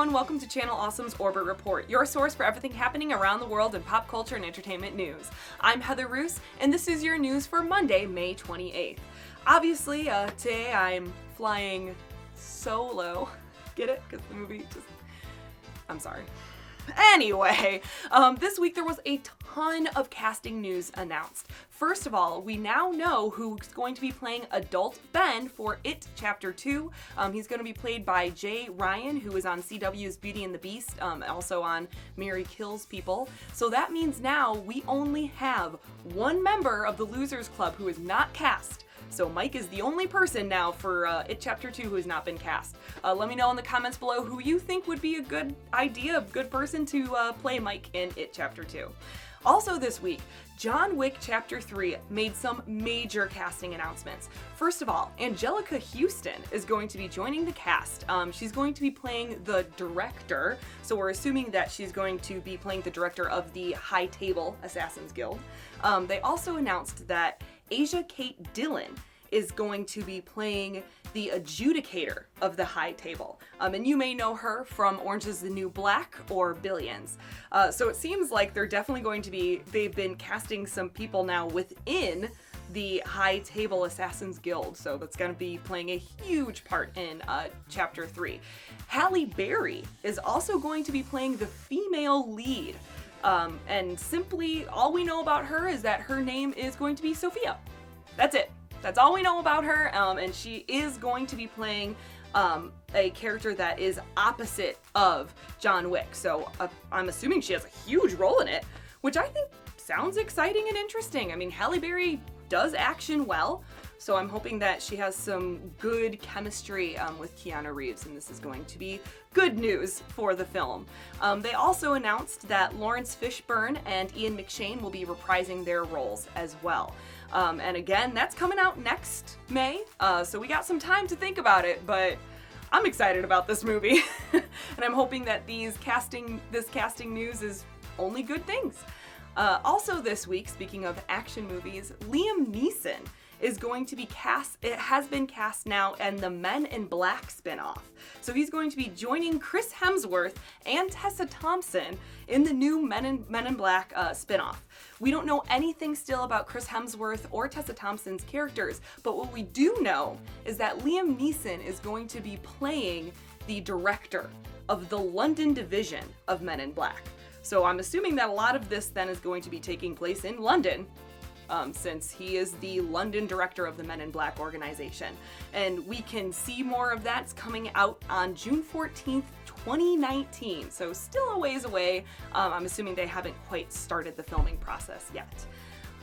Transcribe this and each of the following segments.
everyone, welcome to Channel Awesome's Orbit Report, your source for everything happening around the world in pop culture and entertainment news. I'm Heather Roos, and this is your news for Monday, May 28th. Obviously, today I'm flying solo. Get it? Because the movie just... I'm sorry. Anyway, this week there was a ton of casting news announced. First of all, we now know who's going to be playing adult Ben for It Chapter 2. He's going to be played by Jay Ryan, who is on CW's Beauty and the Beast, also on Mary Kills People. So that means now we only have one member of the Losers Club who is not cast. So Mike is the only person now for It Chapter 2 who has not been cast. Let me know in the comments below who you think would be a good idea, a good person to play Mike in It Chapter 2. Also this week, John Wick Chapter 3 made some major casting announcements. First of all, Angelica Houston is going to be joining the cast. She's going to be playing the director, so we're assuming that she's going to be playing the director of the High Table Assassins Guild. They also announced that Asia Kate Dillon is going to be playing the adjudicator of the High Table. And you may know her from Orange is the New Black or Billions. So it seems like they're definitely going to be, they've been casting some people now within the High Table Assassins Guild, so that's going to be playing a huge part in Chapter 3. Halle Berry is also going to be playing the female lead. And simply, all we know about her is that her name is going to be Sophia. That's it. That's all we know about her, and she is going to be playing a character that is opposite of John Wick. So I'm assuming she has a huge role in it, which I think sounds exciting and interesting. I mean, Halle Berry does action well, so I'm hoping that she has some good chemistry with Keanu Reeves, and this is going to be good news for the film. They also announced that Lawrence Fishburne and Ian McShane will be reprising their roles as well. And again, that's coming out next May, so we got some time to think about it, but I'm excited about this movie. And I'm hoping that this casting news is only good things. Also this week, speaking of action movies, Liam Neeson is going to be cast, it has been cast now, in the Men in Black spinoff. So he's going to be joining Chris Hemsworth and Tessa Thompson in the new Men in Black spinoff. We don't know anything still about Chris Hemsworth or Tessa Thompson's characters, but what we do know is that Liam Neeson is going to be playing the director of the London division of Men in Black. So I'm assuming that a lot of this then is going to be taking place in London, since he is the London director of the Men in Black organization. And we can see more of that coming out on June 14th, 2019. So still a ways away. I'm assuming they haven't quite started the filming process yet.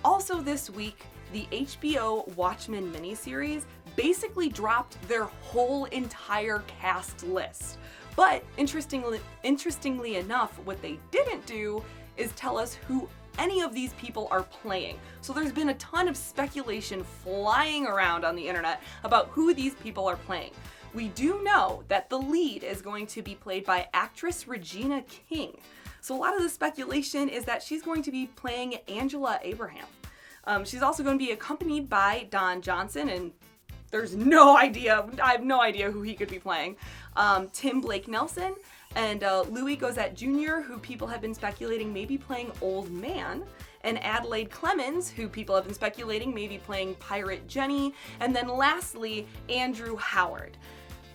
Also this week, the HBO Watchmen miniseries basically dropped their whole entire cast list. But interestingly enough, what they didn't do is tell us who any of these people are playing. So there's been a ton of speculation flying around on the internet about who these people are playing. We do know that the lead is going to be played by actress Regina King. So a lot of the speculation is that she's going to be playing Angela Abraham. She's also going to be accompanied by Don Johnson, and there's no idea, I have no idea who he could be playing. Tim Blake Nelson and Louis Gossett Jr., who people have been speculating may be playing Old Man, and Adelaide Clemens, who people have been speculating may be playing Pirate Jenny, and then lastly, Andrew Howard.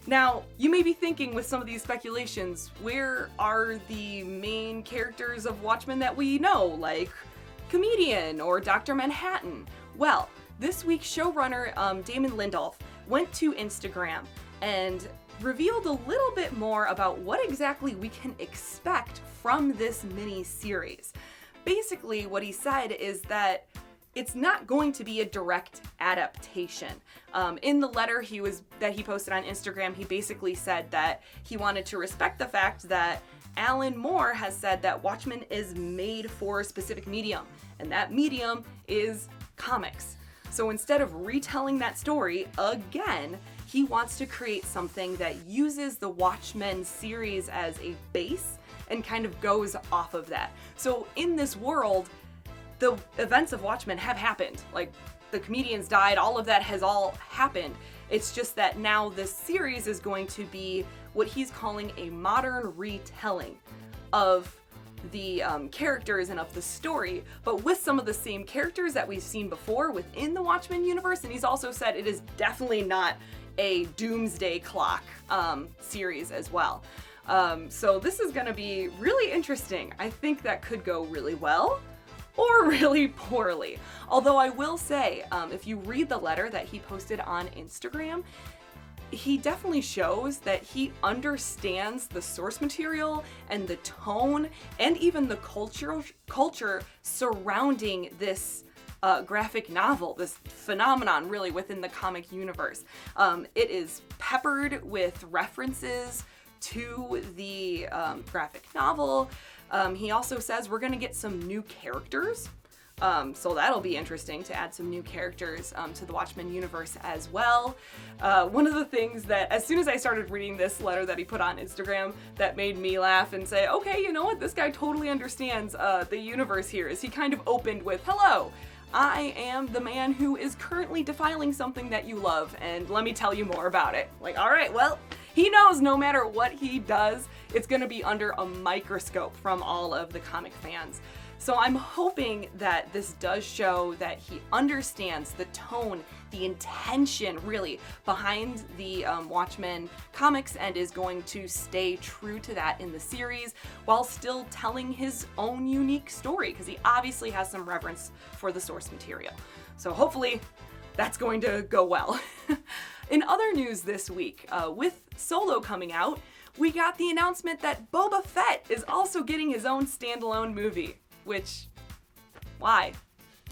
Now, you may be thinking with some of these speculations, where are the main characters of Watchmen that we know, like Comedian or Dr. Manhattan? Well, this week showrunner Damon Lindelof went to Instagram and revealed a little bit more about what exactly we can expect from this mini-series. Basically, what he said is that it's not going to be a direct adaptation. In the letter that he posted on Instagram, he basically said that he wanted to respect the fact that Alan Moore has said that Watchmen is made for a specific medium, and that medium is comics. So instead of retelling that story again, he wants to create something that uses the Watchmen series as a base and kind of goes off of that. So in this world, the events of Watchmen have happened. Like, the comedians died, all of that has all happened. It's just that now this series is going to be what he's calling a modern retelling of the characters and of the story, but with some of the same characters that we've seen before within the Watchmen universe. And he's also said it is definitely not a doomsday clock series as well. So this is going to be really interesting. I think that could go really well or really poorly. Although I will say, if you read the letter that he posted on Instagram, he definitely shows that he understands the source material and the tone and even the culture surrounding this graphic novel, this phenomenon really within the comic universe. It is peppered with references to the graphic novel. He also says we're going to get some new characters. So that'll be interesting to add some new characters to the Watchmen universe as well. One of the things that, as soon as I started reading this letter that he put on Instagram, that made me laugh and say, okay, you know what, this guy totally understands the universe here, is he kind of opened with, hello, I am the man who is currently defiling something that you love, and let me tell you more about it. Like, all right, well, he knows no matter what he does, it's going to be under a microscope from all of the comic fans. So I'm hoping that this does show that he understands the tone, the intention really behind the Watchmen comics, and is going to stay true to that in the series while still telling his own unique story, because he obviously has some reverence for the source material. So hopefully that's going to go well. In other news this week, with Solo coming out, we got the announcement that Boba Fett is also getting his own standalone movie. Which, why?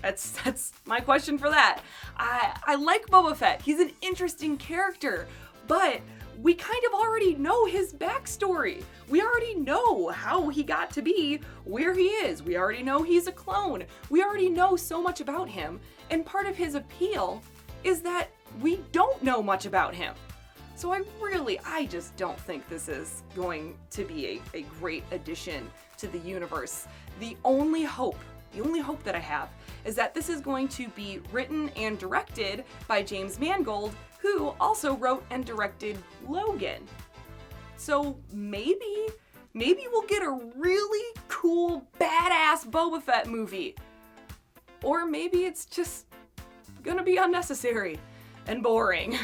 That's my question for that. I like Boba Fett. He's an interesting character, but we kind of already know his backstory. We already know how he got to be where he is. We already know he's a clone. We already know so much about him, and part of his appeal is that we don't know much about him. So I just don't think this is going to be a great addition to the universe. The only hope that I have is that this is going to be written and directed by James Mangold, who also wrote and directed Logan. So maybe we'll get a really cool, badass Boba Fett movie. Or maybe it's just gonna be unnecessary and boring.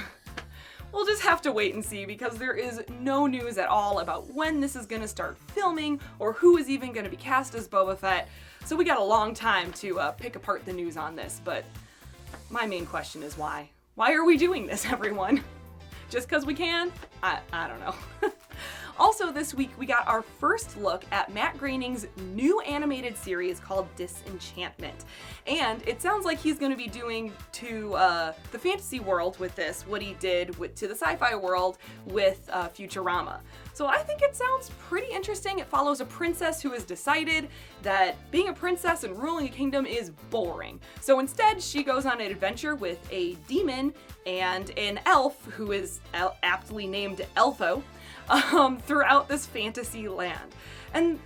We'll just have to wait and see, because there is no news at all about when this is going to start filming or who is even going to be cast as Boba Fett. So we got a long time to pick apart the news on this, but my main question is why? Why are we doing this, everyone? Just because we can? I don't know. Also this week, we got our first look at Matt Groening's new animated series called Disenchantment. And it sounds like he's going to be doing to the fantasy world with this what he did to the sci-fi world with Futurama. So I think it sounds pretty interesting. It follows a princess who has decided that being a princess and ruling a kingdom is boring. So instead, she goes on an adventure with a demon and an elf who is aptly named Elfo, throughout this fantasy land. And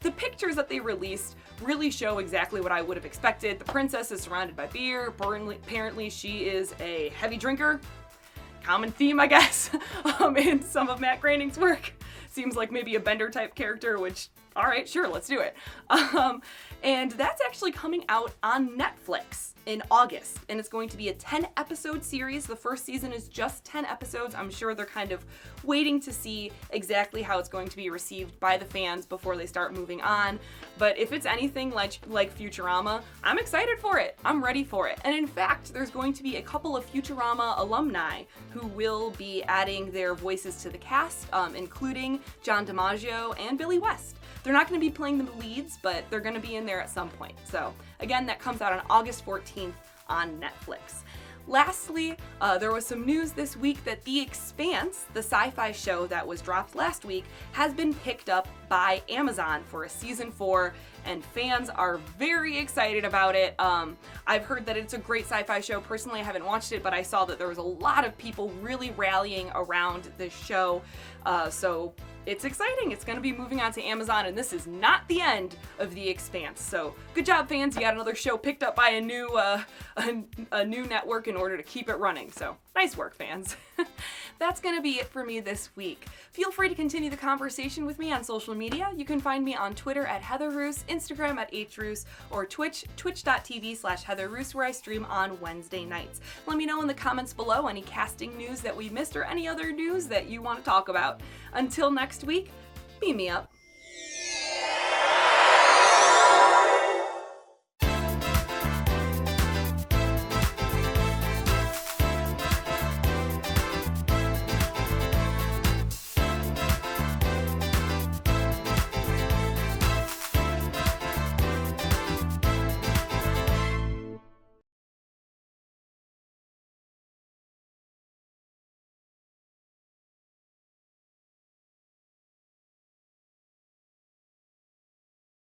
the pictures that they released really show exactly what I would have expected. The princess is surrounded by beer. Apparently she is a heavy drinker. Common theme, I guess, in some of Matt Groening's work. Seems like maybe a Bender type character, which, all right, sure, let's do it. And that's actually coming out on Netflix in August, and it's going to be a 10-episode series. The first season is just 10 episodes. I'm sure they're kind of waiting to see exactly how it's going to be received by the fans before they start moving on. But if it's anything like Futurama, I'm excited for it. I'm ready for it. And in fact, there's going to be a couple of Futurama alumni who will be adding their voices to the cast, including John DiMaggio and Billy West. They're not going to be playing the leads, but they're going to be in there at some point. So again, that comes out on August 14th on Netflix. Lastly, there was some news this week that The Expanse, the sci-fi show that was dropped last week, has been picked up by Amazon for a season 4, and fans are very excited about it. I've heard that it's a great sci-fi show. Personally, I haven't watched it, but I saw that there was a lot of people really rallying around this show, so it's exciting. It's going to be moving on to Amazon, and this is not the end of The Expanse. So good job, fans. You got another show picked up by a new network in order to keep it running. So nice work, fans. That's going to be it for me this week. Feel free to continue the conversation with me on social media. You can find me on Twitter at Heather Roos, Instagram at HRoos, or twitch.tv/Heather Roos, where I stream on Wednesday nights. Let me know in the comments below any casting news that we missed or any other news that you want to talk about. Until next week, beam me up.